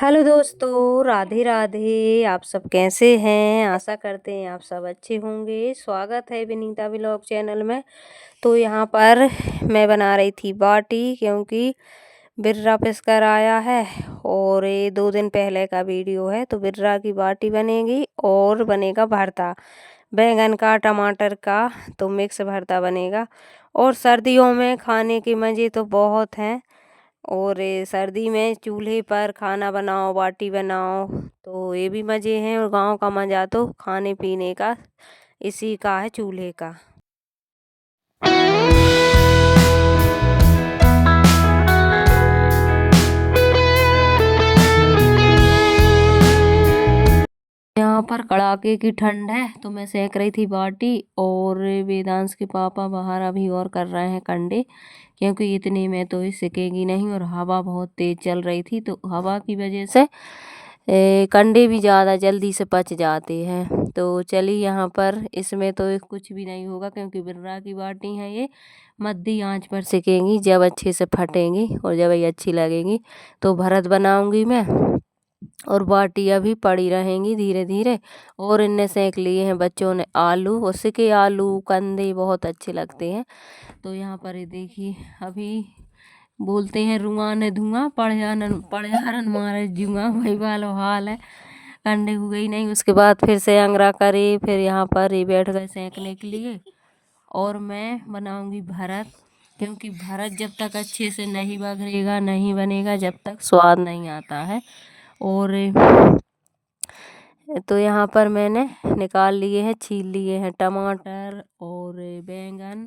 Hello दोस्तों, राधे राधे। आप सब कैसे हैं? आशा करते हैं आप सब अच्छे होंगे। स्वागत है विनीता व्लॉग चैनल में। तो यहाँ पर मैं बना रही थी बाटी, क्योंकि बिर्रा पिसकर आया है और ये 2 दिन पहले का वीडियो है। तो बिर्रा की बाटी बनेगी और बनेगा भरता बैंगन का, टमाटर का। तो मिक्स भरता बनेगा। और सर्दियों में खाने के मज़े तो बहुत हैं। और ये सर्दी में चूल्हे पर खाना बनाओ, बाटी बनाओ, तो ये भी मज़े हैं। और गांव का मज़ा तो खाने पीने का इसी का है, चूल्हे का। यहाँ पर कड़ाके की ठंड है, तो मैं सेक रही थी बाटी। और वेदांश के पापा बाहर अभी और कर रहे हैं कंडे, क्योंकि इतने में तो ये सिकेगी नहीं। और हवा बहुत तेज चल रही थी, तो हवा की वजह से कंडे भी ज़्यादा जल्दी से पच जाते हैं। तो चलिए, यहाँ पर इसमें तो कुछ भी नहीं होगा, क्योंकि बिर्रा की बाटी है ये। मध्य आंच पर सिकेंगी, जब अच्छे से फटेंगी और जब ये अच्छी लगेंगी तो भरत बनाऊंगी मैं। और बाटी अभी पड़ी रहेंगी धीरे धीरे। और इनने सेक लिए हैं बच्चों ने आलू, उससे के आलू कंदे बहुत अच्छे लगते हैं। तो यहाँ पर ये देखिए, अभी बोलते हैं रुआ ने धुआं पड़यारन मारे जुआ, वही वाला हाल है। कंडे हो गई नहीं, उसके बाद फिर से अंगरा करे, फिर यहाँ पर ये बैठ गए सेकने के लिए। और मैं बनाऊंगी भरत, क्योंकि भरत जब तक अच्छे से नहीं बघरेगा नहीं बनेगा, जब तक स्वाद नहीं आता है। और तो यहाँ पर मैंने निकाल लिए हैं, छील लिए हैं टमाटर और बैंगन,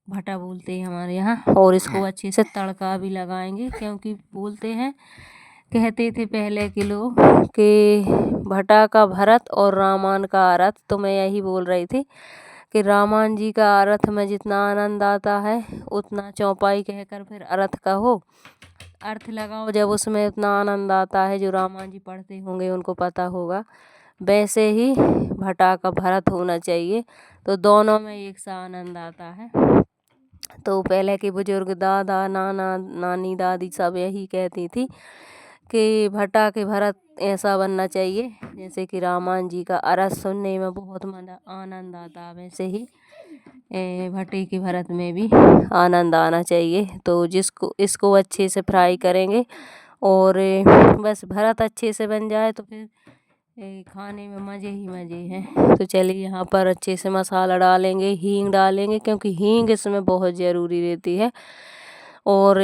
भटा बोलते हैं हमारे यहाँ। और इसको अच्छे से तड़का भी लगाएंगे, क्योंकि बोलते हैं, कहते थे पहले के लोग कि भटा का भरत और रामायण का अरथ। तो मैं यही बोल रही थी कि रामायण जी का अरथ में जितना आनंद आता है, उतना चौपाई कहकर फिर अरथ का हो अर्थ लगाओ, जब उसमें उतना आनंद आता है। जो रामायण जी पढ़ते होंगे उनको पता होगा। वैसे ही भटा का भरत होना चाहिए, तो दोनों में एक सा आनंद आता है। तो पहले के बुजुर्ग दादा नाना नानी दादी सब यही कहती थी कि भटा के भरत ऐसा बनना चाहिए जैसे कि रामायण जी का अरस। सुनने में बहुत आनंद आता, वैसे ही भटे के भरत में भी आनंद आना चाहिए। तो जिसको इसको अच्छे से फ्राई करेंगे और बस भरत अच्छे से बन जाए तो फिर खाने में मज़े ही मज़े हैं। तो चलिए, यहाँ पर अच्छे से मसाला डालेंगे, हींग डालेंगे, क्योंकि हींग इसमें बहुत ज़रूरी रहती है। और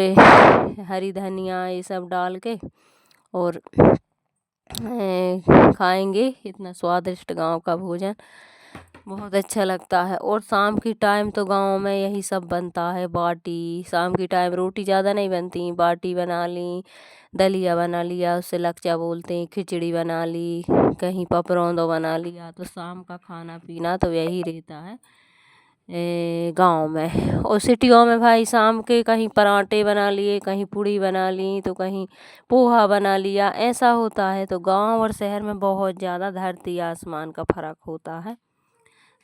हरी धनिया ये सब डाल के और खाएंगे। इतना स्वादिष्ट गांव का भोजन बहुत अच्छा लगता है। और शाम की टाइम तो गांव में यही सब बनता है, बाटी। शाम की टाइम रोटी ज़्यादा नहीं बनती, बाटी बना ली, दलिया बना लिया, उससे लकचा बोलते हैं, खिचड़ी बना ली, कहीं पपरौंदो बना लिया। तो शाम का खाना पीना तो यही रहता है गांव में। और सिटियों में भाई शाम के कहीं पराठे बना लिए, कहीं पूड़ी बना ली, तो कहीं पोहा बना लिया, ऐसा होता है। तो गांव और शहर में बहुत ज़्यादा धरती आसमान का फ़र्क होता है।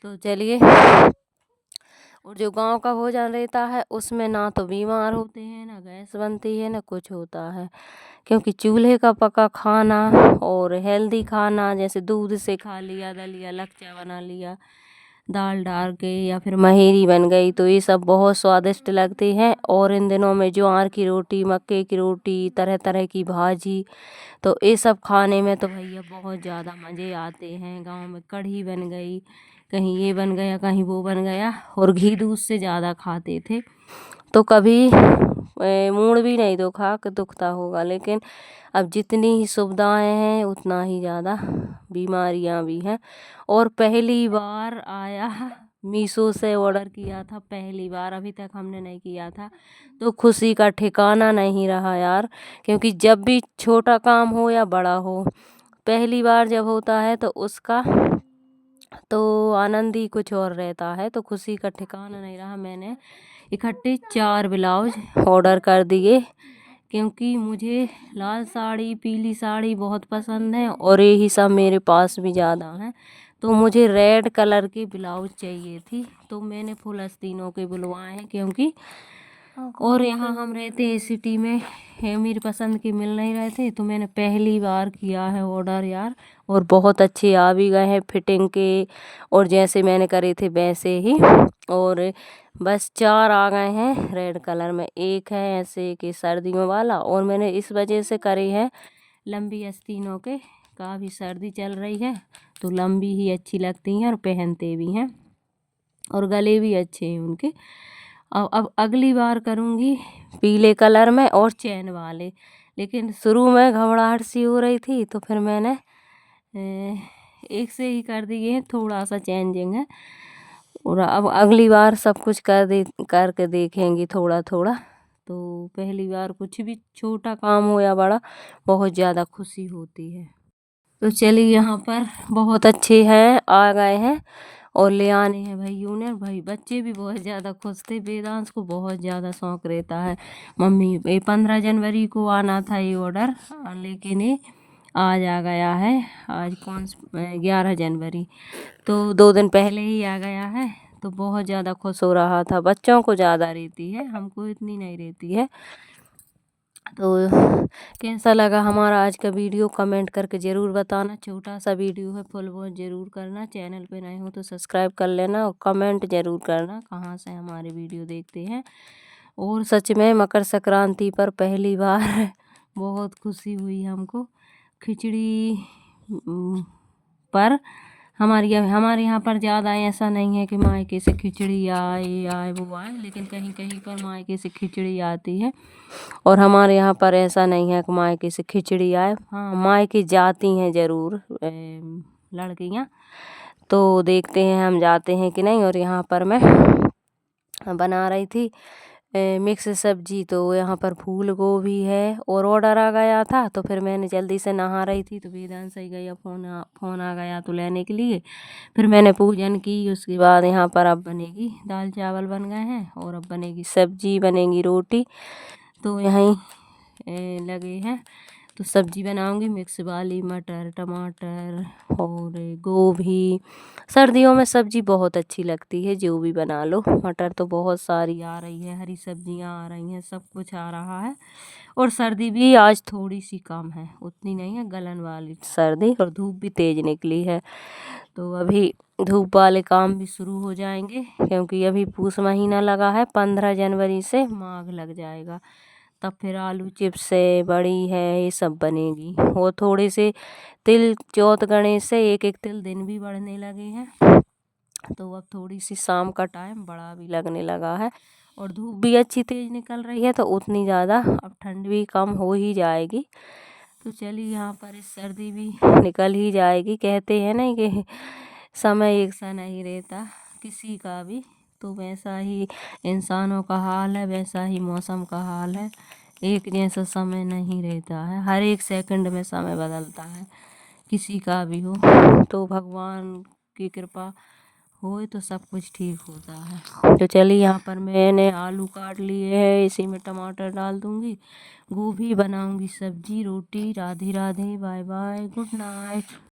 तो चलिए, और जो गांव का भोजन रहता है उसमें ना तो बीमार होते हैं, ना गैस बनती है, ना कुछ होता है, क्योंकि चूल्हे का पका खाना और हेल्दी खाना, जैसे दूध से खा लिया, दलिया लकचा बना लिया दाल डाल के, या फिर महेरी बन गई, तो ये सब बहुत स्वादिष्ट लगते हैं। और इन दिनों में ज्वार की रोटी, मक्के की रोटी, तरह तरह की भाजी, तो ये सब खाने में तो भैया बहुत ज़्यादा मज़े आते हैं। गांव में कढ़ी बन गई, कहीं ये बन गया, कहीं वो बन गया, और घी दूध से ज़्यादा खाते थे। तो कभी मूड भी नहीं दुखता होगा, लेकिन अब जितनी ही सुविधाएं हैं उतना ही ज़्यादा बीमारियां भी हैं। और पहली बार आया, मीशो से ऑर्डर किया था पहली बार, अभी तक हमने नहीं किया था, तो खुशी का ठिकाना नहीं रहा यार। क्योंकि जब भी छोटा काम हो या बड़ा हो, पहली बार जब होता है तो उसका तो आनंद ही कुछ और रहता है। तो खुशी का ठिकाना नहीं रहा। मैंने इकट्ठे 4 ब्लाउज ऑर्डर कर दिए, क्योंकि मुझे लाल साड़ी, पीली साड़ी बहुत पसंद है, और यही सब मेरे पास भी ज़्यादा हैं। तो मुझे रेड कलर की ब्लाउज चाहिए थी, तो मैंने फुल आस्तीनों के बुलवाए हैं, क्योंकि और यहाँ हम रहते हैं सिटी में, मेरी पसंद के मिल नहीं रहे थे तो मैंने पहली बार किया है ऑर्डर यार, और बहुत अच्छे आ भी गए हैं फिटिंग के, और जैसे मैंने करे थे वैसे ही। और बस 4 आ गए हैं रेड कलर में, एक है ऐसे कि सर्दियों वाला, और मैंने इस वजह से करे हैं लंबी आस्तीनों के, काफ़ी सर्दी चल रही है तो लंबी ही अच्छी लगती हैं और पहनते भी हैं, और गले भी अच्छे हैं उनके। अब अगली बार करूँगी पीले कलर में और चैन वाले, लेकिन शुरू में घबराहट सी हो रही थी तो फिर मैंने एक से ही कर दिए हैं, थोड़ा सा चेंजिंग है। और अब अगली बार सब कुछ करके देखेंगी थोड़ा थोड़ा। तो पहली बार कुछ भी छोटा काम हो या बड़ा, बहुत ज़्यादा खुशी होती है। तो चलिए यहाँ पर बहुत अच्छे हैं आ गए हैं, और ले आने हैं भाइयों ने, भाई बच्चे भी बहुत ज़्यादा खुश थे, वेदांश को बहुत ज़्यादा शौक रहता है मम्मी ये 15 जनवरी को आना था ये ऑर्डर, लेकिन ये आज आ गया है, आज 11 जनवरी, तो 2 दिन पहले ही आ गया है। तो बहुत ज़्यादा खुश हो रहा था, बच्चों को ज़्यादा रहती है, हमको इतनी नहीं रहती है। तो कैसा लगा हमारा आज का वीडियो कमेंट करके ज़रूर बताना, छोटा सा वीडियो है, फुल वॉच ज़रूर करना, चैनल पे नए हो तो सब्सक्राइब कर लेना, और कमेंट ज़रूर करना कहाँ से हमारे वीडियो देखते हैं। और सच में मकर संक्रांति पर पहली बार बहुत खुशी हुई हमको, खिचड़ी पर हमारे यहाँ पर ज़्यादा ऐसा नहीं है कि मायके से खिचड़ी आए वो आए, लेकिन कहीं कहीं पर मायके से खिचड़ी आती है, और हमारे यहाँ पर ऐसा नहीं है कि मायके से खिचड़ी आए। हाँ, मायके जाती हैं ज़रूर लड़कियाँ, तो देखते हैं हम जाते हैं कि नहीं। और यहाँ पर मैं बना रही थी मिक्स सब्जी, तो यहाँ पर फूल गोभी है, और ऑर्डर आ गया था तो फिर मैंने जल्दी से नहा रही थी तो वेदांश ही गया, फ़ोन आ गया तो लेने के लिए, फिर मैंने पूजन की। उसके बाद यहाँ पर अब बनेगी दाल चावल बन गए हैं, और अब बनेगी सब्जी, बनेगी रोटी, तो यहीं लगे हैं। तो सब्जी बनाऊंगी मिक्स वाली, मटर टमाटर और गोभी, सर्दियों में सब्जी बहुत अच्छी लगती है जो भी बना लो। मटर तो बहुत सारी आ रही है, हरी सब्जियां आ रही हैं, सब कुछ आ रहा है, और सर्दी भी आज थोड़ी सी कम है, उतनी नहीं है गलन वाली सर्दी, और धूप भी तेज निकली है। तो अभी धूप वाले काम भी शुरू हो जाएंगे, क्योंकि अभी पूस महीना लगा है, 15 जनवरी से माघ लग जाएगा, तब फिर आलू चिप्स है, बड़ी है, ये सब बनेगी। वो थोड़े से तिल चौथ गणेश से एक एक तिल दिन भी बढ़ने लगे हैं, तो अब थोड़ी सी शाम का टाइम बड़ा भी लगने लगा है, और धूप भी अच्छी तेज निकल रही है, तो उतनी ज़्यादा अब ठंड भी कम हो ही जाएगी। तो चलिए यहाँ पर इस सर्दी भी निकल ही जाएगी, कहते हैं ना कि समय एक सा नहीं रहता किसी का भी, तो वैसा ही इंसानों का हाल है, वैसा ही मौसम का हाल है, एक जैसा समय नहीं रहता है, हर एक सेकंड में समय बदलता है, किसी का भी हो। तो भगवान की कृपा हो तो सब कुछ ठीक होता है। तो चलिए यहाँ पर मैंने आलू काट लिए हैं, इसी में टमाटर डाल दूँगी, गोभी बनाऊँगी सब्जी, रोटी। Radhe Radhe, bye bye, good night.